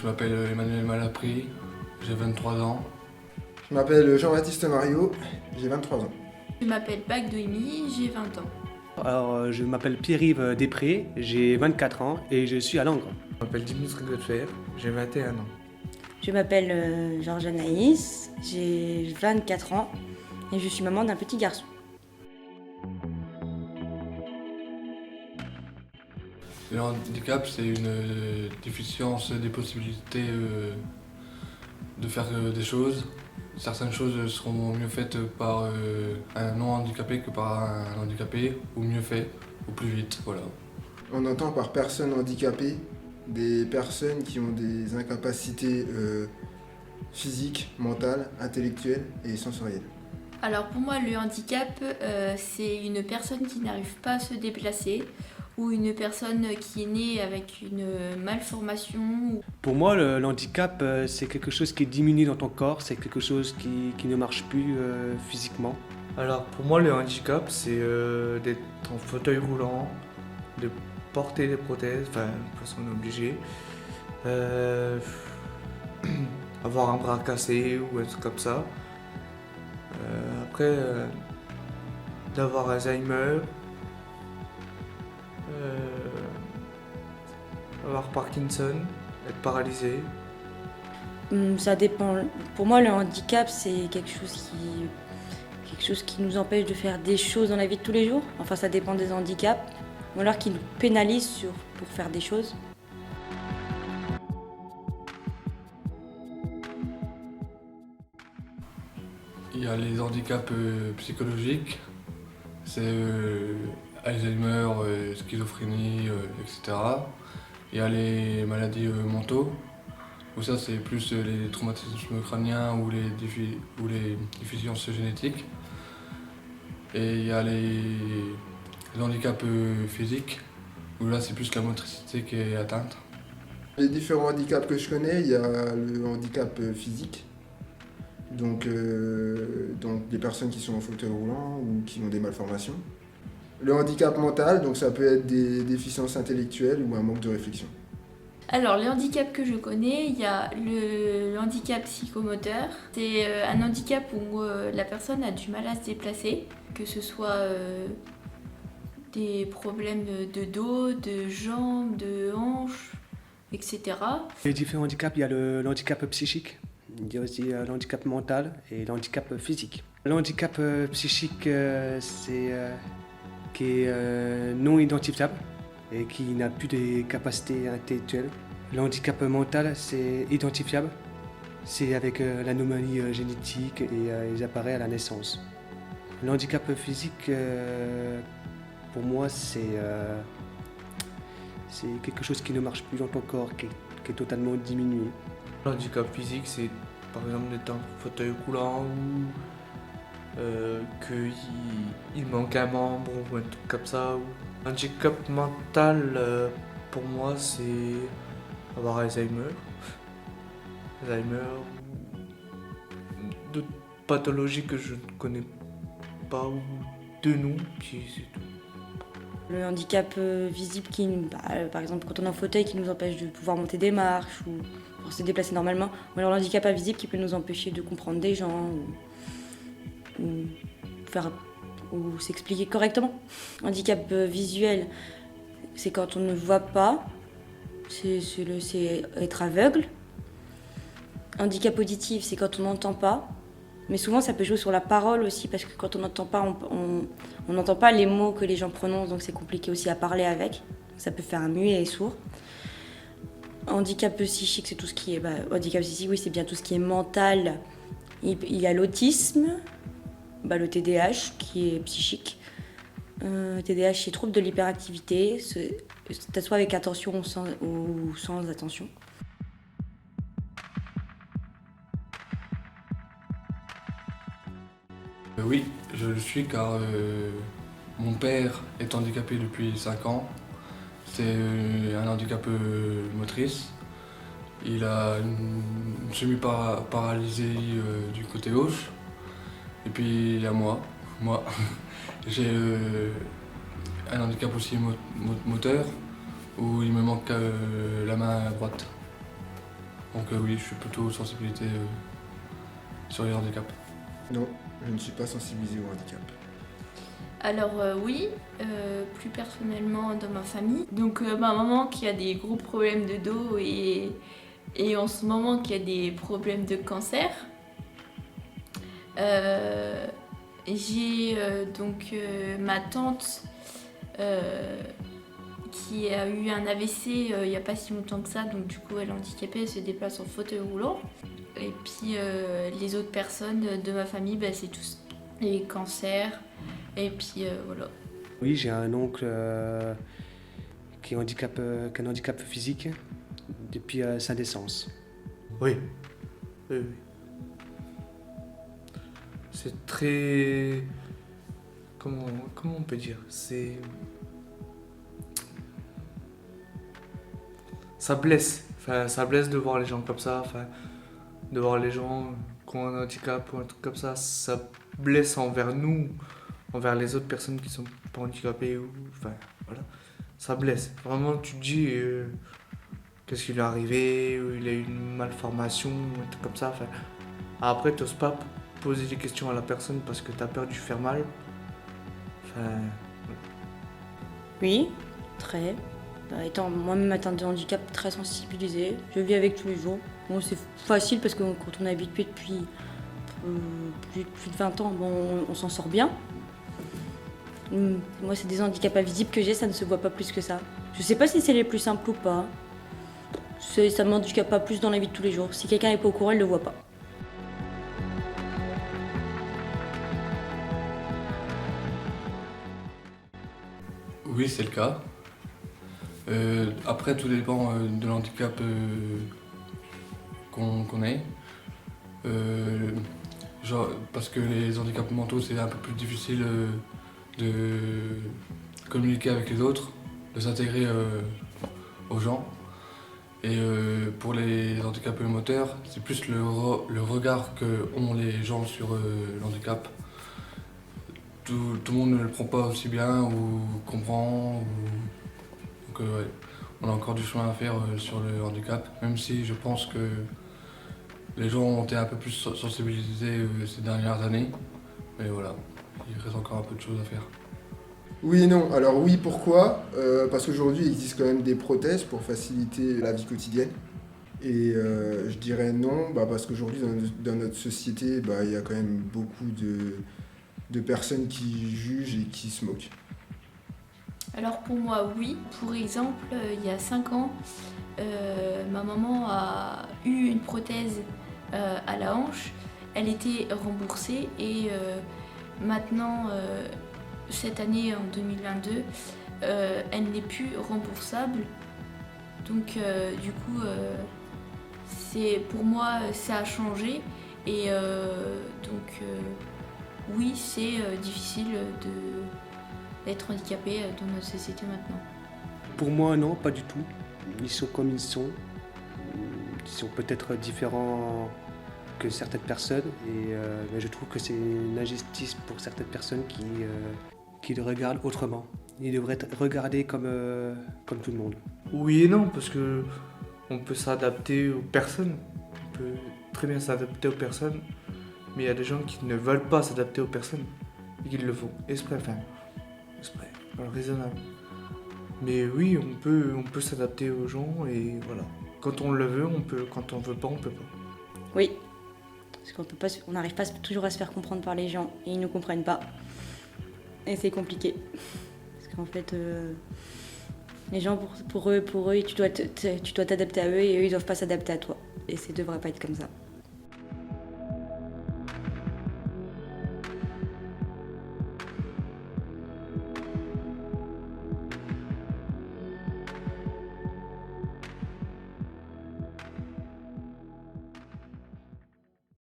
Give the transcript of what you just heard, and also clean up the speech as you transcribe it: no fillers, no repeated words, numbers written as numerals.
Je m'appelle Emmanuel Malappris, j'ai 23 ans. Je m'appelle Jean-Baptiste Mario, j'ai 23 ans. Je m'appelle Pâques Doimi, j'ai 20 ans. Alors, je m'appelle Pierre-Yves Després, j'ai 24 ans et je suis à Langres. Je m'appelle Dimitri Godfer, j'ai 21 ans. Je m'appelle Georges Anaïs, j'ai 24 ans et je suis maman d'un petit garçon. Le handicap, c'est une déficience des possibilités de faire des choses. Certaines choses seront mieux faites par un non-handicapé que par un handicapé, ou mieux fait, ou plus vite, voilà. On entend par personnes handicapées des personnes qui ont des incapacités physiques, mentales, intellectuelles et sensorielles. Alors pour moi, le handicap, c'est une personne qui n'arrive pas à se déplacer ou une personne qui est née avec une malformation. Pour moi, le handicap, c'est quelque chose qui diminue dans ton corps, c'est quelque chose qui ne marche plus physiquement. Alors pour moi le handicap c'est d'être en fauteuil roulant, de porter des prothèses, enfin de toute façon on est obligé, avoir un bras cassé ou un truc comme ça. Après d'avoir Alzheimer, avoir Parkinson, être paralysé. Ça dépend. Pour moi, le handicap, c'est quelque chose qui nous empêche de faire des choses dans la vie de tous les jours. Enfin, ça dépend des handicaps. Ou alors qui nous pénalise pour faire des choses. Il y a les handicaps psychologiques, c'est Alzheimer, schizophrénie, etc. Il y a les maladies mentaux, où ça c'est plus les traumatismes crâniens ou les déficiences génétiques. Et il y a les handicaps physiques, où là c'est plus la motricité qui est atteinte. Les différents handicaps que je connais, il y a le handicap physique, donc des personnes qui sont en fauteuil roulant ou qui ont des malformations. Le handicap mental, donc ça peut être des déficiences intellectuelles ou un manque de réflexion. Alors les handicaps que je connais, il y a le handicap psychomoteur. C'est un handicap où la personne a du mal à se déplacer, que ce soit des problèmes de dos, de jambes, de hanches, etc. Les différents handicaps, il y a le handicap psychique, il y a aussi le handicap mental et le handicap physique. Le handicap psychique, c'est qui est non identifiable et qui n'a plus de capacités intellectuelles. Le handicap mental, c'est identifiable, c'est avec l'anomalie génétique et il apparaît à la naissance. Le handicap physique, pour moi, c'est quelque chose qui ne marche plus dans ton corps, qui est totalement diminué. Le handicap physique c'est par exemple d'être en fauteuil roulant ou qu'il manque un membre ou un truc comme ça. Handicap mental pour moi c'est avoir Alzheimer ou d'autres pathologies que je ne connais pas ou de nous, puis c'est tout. Le handicap visible par exemple quand on est en fauteuil qui nous empêche de pouvoir monter des marches ou pour se déplacer normalement. Ou alors le handicap invisible qui peut nous empêcher de comprendre des gens ou s'expliquer correctement. Handicap visuel, c'est quand on ne voit pas, c'est être aveugle. Handicap auditif, c'est quand on n'entend pas. Mais souvent, ça peut jouer sur la parole aussi, parce que quand on n'entend pas, on n'entend pas les mots que les gens prononcent, donc c'est compliqué aussi à parler avec. Ça peut faire un muet et sourd. Handicap psychique, c'est tout ce qui est... handicap psychique, oui, c'est bien tout ce qui est mental. Il y a l'autisme, le TDAH, qui est psychique. TDAH, c'est trouble de l'hyperactivité, c'est soit avec attention ou sans attention. Oui, je le suis car mon père est handicapé depuis 5 ans. C'est un handicap motrice. Il a une semi-paralysie du côté gauche. Et puis il y a moi. J'ai un handicap aussi moteur où il me manque la main droite. Donc oui, je suis plutôt sensibilité sur les handicaps. Non, je ne suis pas sensibilisé au handicap. Alors oui, plus personnellement dans ma famille. Donc ma maman qui a des gros problèmes de dos et en ce moment qui a des problèmes de cancer. J'ai donc ma tante qui a eu un AVC il n'y a pas si longtemps que ça, donc du coup elle est handicapée, elle se déplace en fauteuil roulant. Et puis les autres personnes de ma famille, c'est tous les cancers. Et puis voilà. Oui, j'ai un oncle qui a un handicap physique depuis sa naissance. Oui. Oui, oui. C'est très... Comment on peut dire? Ça blesse. Enfin, ça blesse de voir les gens comme ça. Enfin, de voir les gens qui ont un handicap ou un truc comme ça. Ça blesse envers nous, envers les autres personnes qui sont pas handicapées. Enfin, voilà. Ça blesse. Vraiment, tu te dis... qu'est-ce qui lui est arrivé? Ou il a eu une malformation, un truc comme ça. Enfin, après, tu n'oses pas poser des questions à la personne parce que tu as peur de lui faire mal. Enfin, Oui, très. Étant moi-même atteinte de handicap, très sensibilisée. Je vis avec tous les jours. Bon, c'est facile parce que quand on est habitué depuis plus de 20 ans, on s'en sort bien. Moi, c'est des handicaps invisibles que j'ai, ça ne se voit pas plus que ça. Je sais pas si c'est les plus simples ou pas. Ça ne m'handicape pas plus dans la vie de tous les jours. Si quelqu'un n'est pas au courant, il ne le voit pas. Oui, c'est le cas. Après, tout dépend de l'handicap qu'on ait. Parce que les handicaps mentaux, c'est un peu plus difficile de communiquer avec les autres, de s'intégrer aux gens. Et pour les handicapés moteurs, c'est plus le regard qu'ont les gens sur l'handicap. Tout le monde ne le prend pas aussi bien ou comprend. Donc ouais, on a encore du chemin à faire sur le handicap, même si je pense que les gens ont été un peu plus sensibilisés ces dernières années. Mais voilà, il reste encore un peu de choses à faire. Oui et non. Alors oui, pourquoi? Parce qu'aujourd'hui, il existe quand même des prothèses pour faciliter la vie quotidienne. Et je dirais non, parce qu'aujourd'hui, dans notre société, il y a quand même beaucoup de personnes qui jugent et qui se moquent. Alors pour moi, oui. Pour exemple, il y a 5 ans, ma maman a eu une prothèse à la hanche. Elle était remboursée et maintenant, cette année, en 2022, elle n'est plus remboursable. Donc du coup, pour moi, ça a changé. Et donc oui, c'est difficile d'être handicapé dans notre société maintenant. Pour moi, non, pas du tout. Ils sont comme ils sont. Ils sont peut-être différents que certaines personnes. Mais je trouve que c'est une injustice pour certaines personnes qui le regardent autrement. Ils devraient être regardés comme tout le monde. oui et non, parce que on peut s'adapter aux personnes. On peut très bien s'adapter aux personnes. Mais il y a des gens qui ne veulent pas s'adapter aux personnes. Et qui le font exprès, raisonnable. Mais oui, on peut s'adapter aux gens et voilà. Quand on le veut, on peut. Quand on veut pas, on peut pas. Oui, parce qu'on n'arrive pas toujours à se faire comprendre par les gens et ils ne nous comprennent pas. Et c'est compliqué. Parce qu'en fait, les gens, pour eux, tu dois t'adapter à eux et eux, ils doivent pas s'adapter à toi. Et ça devrait pas être comme ça.